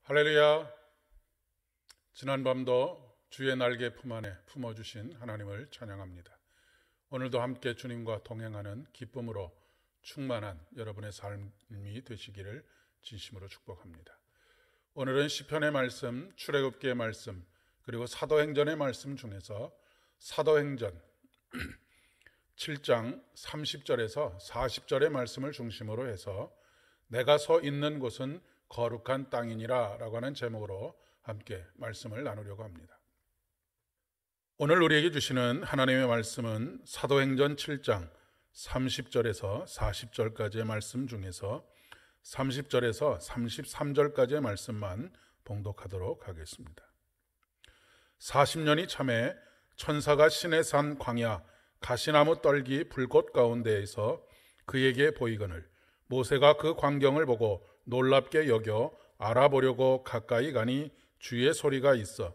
할렐루야. 지난밤도 주의 날개 품 안에 품어주신 하나님을 찬양합니다. 오늘도 함께 주님과 동행하는 기쁨으로 충만한 여러분의 삶이 되시기를 진심으로 축복합니다. 오늘은 시편의 말씀, 출애굽기의 말씀, 그리고 사도행전의 말씀 중에서 사도행전 7장 30절에서 40절의 말씀을 중심으로 해서 내가 서 있는 곳은 거룩한 땅이니라 라고 하는 제목으로 함께 말씀을 나누려고 합니다. 오늘 우리에게 주시는 하나님의 말씀은 사도행전 7장 30절에서 40절까지의 말씀 중에서 30절에서 33절까지의 말씀만 봉독하도록 하겠습니다. 40년이 참에 천사가 시내산 광야 가시나무 떨기 불꽃 가운데에서 그에게 보이거늘 모세가 그 광경을 보고 놀랍게 여겨 알아보려고 가까이 가니 주의 소리가 있어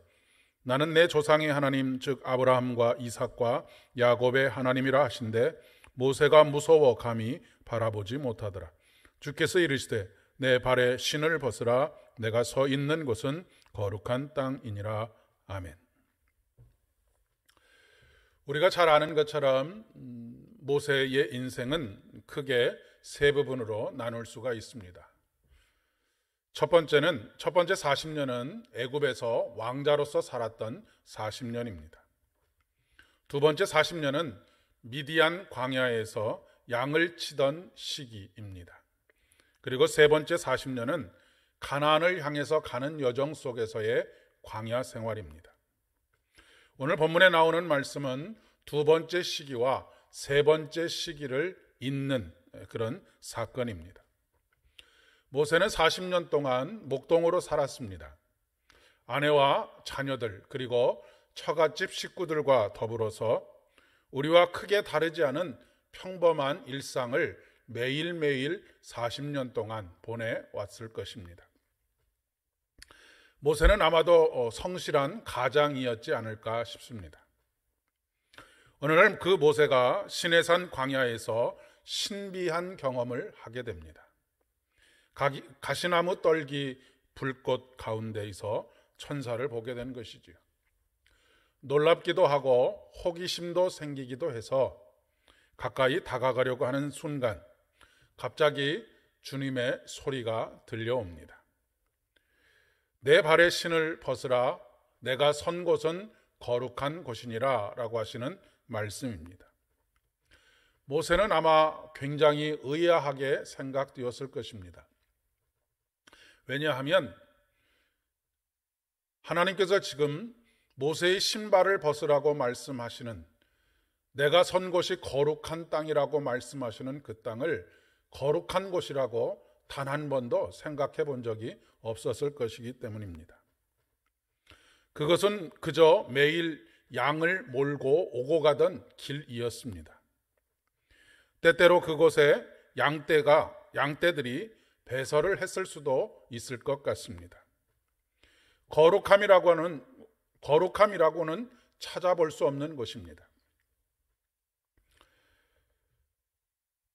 나는 내 조상의 하나님 즉 아브라함과 이삭과 야곱의 하나님이라 하신데 모세가 무서워 감히 바라보지 못하더라. 주께서 이르시되 내 발에 신을 벗으라. 내가 서 있는 곳은 거룩한 땅이니라. 아멘. 우리가 잘 아는 것처럼 모세의 인생은 크게 세 부분으로 나눌 수가 있습니다. 첫 번째 40년은 애굽에서 왕자로서 살았던 40년입니다. 두 번째 40년은 미디안 광야에서 양을 치던 시기입니다. 그리고 세 번째 40년은 가나안을 향해서 가는 여정 속에서의 광야 생활입니다. 오늘 본문에 나오는 말씀은 두 번째 시기와 세 번째 시기를 잇는 그런 사건입니다. 모세는 40년 동안 목동으로 살았습니다. 아내와 자녀들 그리고 처갓집 식구들과 더불어서 우리와 크게 다르지 않은 평범한 일상을 매일매일 40년 동안 보내왔을 것입니다. 모세는 아마도 성실한 가장이었지 않을까 싶습니다. 어느 날 그 모세가 시내산 광야에서 신비한 경험을 하게 됩니다. 가시나무 떨기 불꽃 가운데에서 천사를 보게 된 것이지요. 놀랍기도 하고 호기심도 생기기도 해서 가까이 다가가려고 하는 순간 갑자기 주님의 소리가 들려옵니다. 내 발에 신을 벗으라. 내가 선 곳은 거룩한 곳이니라 라고 하시는 말씀입니다. 모세는 아마 굉장히 의아하게 생각되었을 것입니다. 왜냐하면 하나님께서 지금 모세의 신발을 벗으라고 말씀하시는 내가 선 곳이 거룩한 땅이라고 말씀하시는 그 땅을 거룩한 곳이라고 단 한 번도 생각해 본 적이 없었을 것이기 때문입니다. 그것은 그저 매일 양을 몰고 오고 가던 길이었습니다. 때때로 그곳에 양떼들이 배설을 했을 수도 있을 것 같습니다. 거룩함이라고는 찾아볼 수 없는 곳입니다.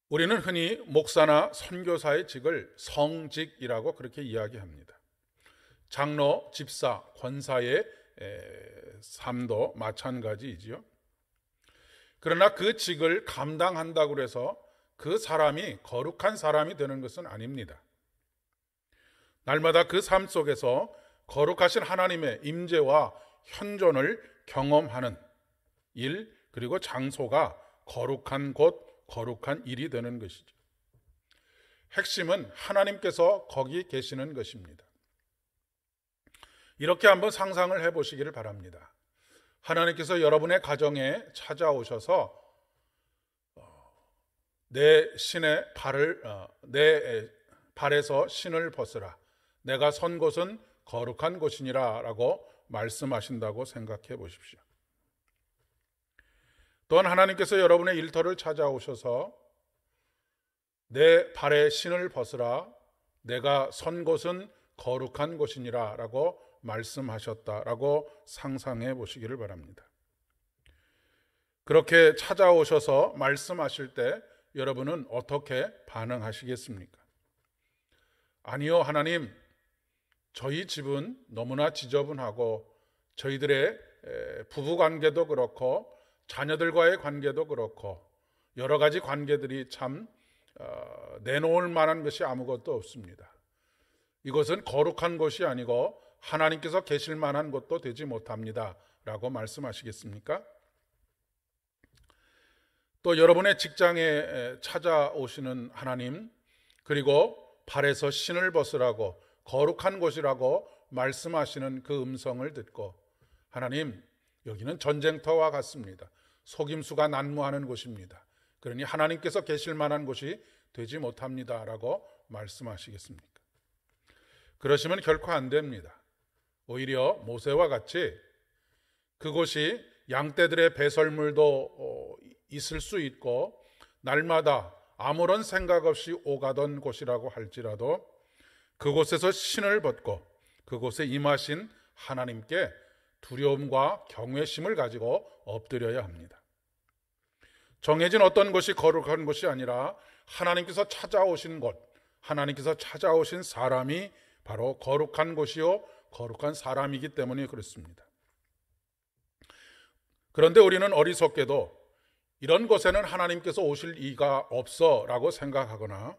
우리는 흔히 목사나 선교사의 직을 성직이라고 그렇게 이야기합니다. 장로, 집사, 권사의 삶도 마찬가지이지요. 그러나 그 직을 감당한다고 해서 그 사람이 거룩한 사람이 되는 것은 아닙니다. 날마다 그 삶 속에서 거룩하신 하나님의 임재와 현존을 경험하는 일 그리고 장소가 거룩한 곳, 거룩한 일이 되는 것이죠. 핵심은 하나님께서 거기 계시는 것입니다. 이렇게 한번 상상을 해보시기를 바랍니다. 하나님께서 여러분의 가정에 찾아오셔서 내 발에서 신을 벗으라. 내가 선 곳은 거룩한 곳이니라 라고 말씀하신다고 생각해 보십시오. 또한 하나님께서 여러분의 일터를 찾아오셔서 내 발에 신을 벗으라. 내가 선 곳은 거룩한 곳이니라 라고 말씀하셨다라고 상상해 보시기를 바랍니다. 그렇게 찾아오셔서 말씀하실 때 여러분은 어떻게 반응하시겠습니까? 아니요, 하나님, 저희 집은 너무나 지저분하고 저희들의 부부 관계도 그렇고 자녀들과의 관계도 그렇고 여러 가지 관계들이 참 내놓을 만한 것이 아무것도 없습니다. 이것은 거룩한 곳이 아니고 하나님께서 계실 만한 곳도 되지 못합니다 라고 말씀하시겠습니까? 또 여러분의 직장에 찾아오시는 하나님, 그리고 발에서 신을 벗으라고 거룩한 곳이라고 말씀하시는 그 음성을 듣고 하나님, 여기는 전쟁터와 같습니다. 속임수가 난무하는 곳입니다. 그러니 하나님께서 계실 만한 곳이 되지 못합니다 라고 말씀하시겠습니까? 그러시면 결코 안 됩니다. 오히려 모세와 같이 그곳이 양떼들의 배설물도 있을 수 있고 날마다 아무런 생각 없이 오가던 곳이라고 할지라도 그곳에서 신을 벗고 그곳에 임하신 하나님께 두려움과 경외심을 가지고 엎드려야 합니다. 정해진 어떤 것이 거룩한 것이 아니라 하나님께서 찾아오신 곳, 하나님께서 찾아오신 사람이 바로 거룩한 곳이요 거룩한 사람이기 때문에 그렇습니다. 그런데 우리는 어리석게도 이런 곳에는 하나님께서 오실 이가 없어 라고 생각하거나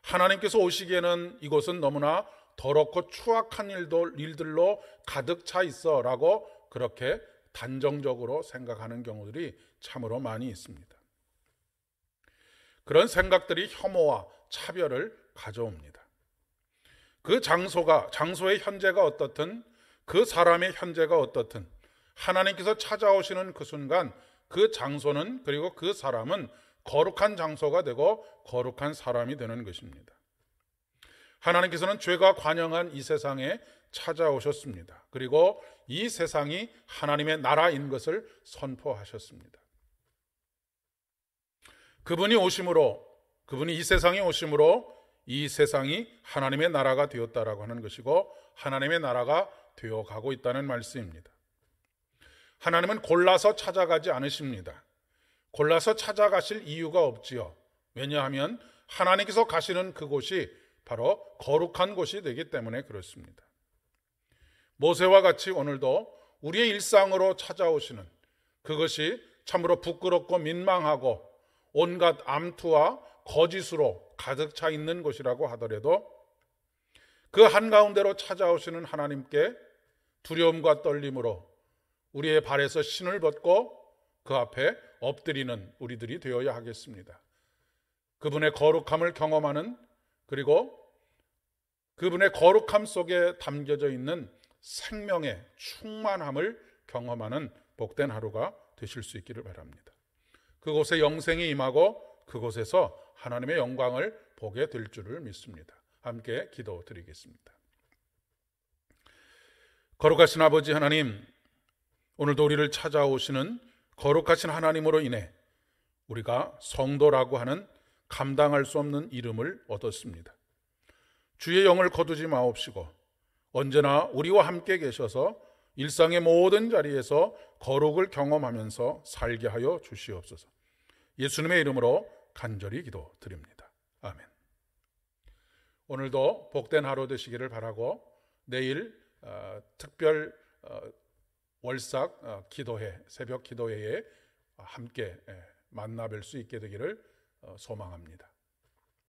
하나님께서 오시기에는 이곳은 너무나 더럽고 추악한 일들로 가득 차 있어 라고 그렇게 단정적으로 생각하는 경우들이 참으로 많이 있습니다. 그런 생각들이 혐오와 차별을 가져옵니다. 그 장소의 현재가 어떻든 그 사람의 현재가 어떻든 하나님께서 찾아오시는 그 순간 그 장소는 그리고 그 사람은 거룩한 장소가 되고 거룩한 사람이 되는 것입니다. 하나님께서는 죄가 관영한 이 세상에 찾아오셨습니다. 그리고 이 세상이 하나님의 나라인 것을 선포하셨습니다. 그분이 이 세상에 오심으로 이 세상이 하나님의 나라가 되었다라고 하는 것이고 하나님의 나라가 되어가고 있다는 말씀입니다. 하나님은 골라서 찾아가지 않으십니다. 골라서 찾아가실 이유가 없지요. 왜냐하면 하나님께서 가시는 그곳이 바로 거룩한 곳이 되기 때문에 그렇습니다. 모세와 같이 오늘도 우리의 일상으로 찾아오시는 그것이 참으로 부끄럽고 민망하고 온갖 암투와 거짓으로 가득 차 있는 곳이라고 하더라도 그 한가운데로 찾아오시는 하나님께 두려움과 떨림으로 우리의 발에서 신을 벗고 그 앞에 엎드리는 우리들이 되어야 하겠습니다. 그분의 거룩함을 경험하는 그리고 그분의 거룩함 속에 담겨져 있는 생명의 충만함을 경험하는 복된 하루가 되실 수 있기를 바랍니다. 그곳에 영생이 임하고 그곳에서 하나님의 영광을 보게 될 줄을 믿습니다. 함께 기도드리겠습니다. 거룩하신 아버지 하나님, 오늘도 우리를 찾아오시는 거룩하신 하나님으로 인해 우리가 성도라고 하는 감당할 수 없는 이름을 얻었습니다. 주의 영을 거두지 마옵시고 언제나 우리와 함께 계셔서 일상의 모든 자리에서 거룩을 경험하면서 살게 하여 주시옵소서. 예수님의 이름으로 간절히 기도드립니다. 아멘. 오늘도 복된 하루 되시기를 바라고 내일 특별 월삭 기도회, 새벽 기도회에 함께 만나 뵐 수 있게 되기를 소망합니다.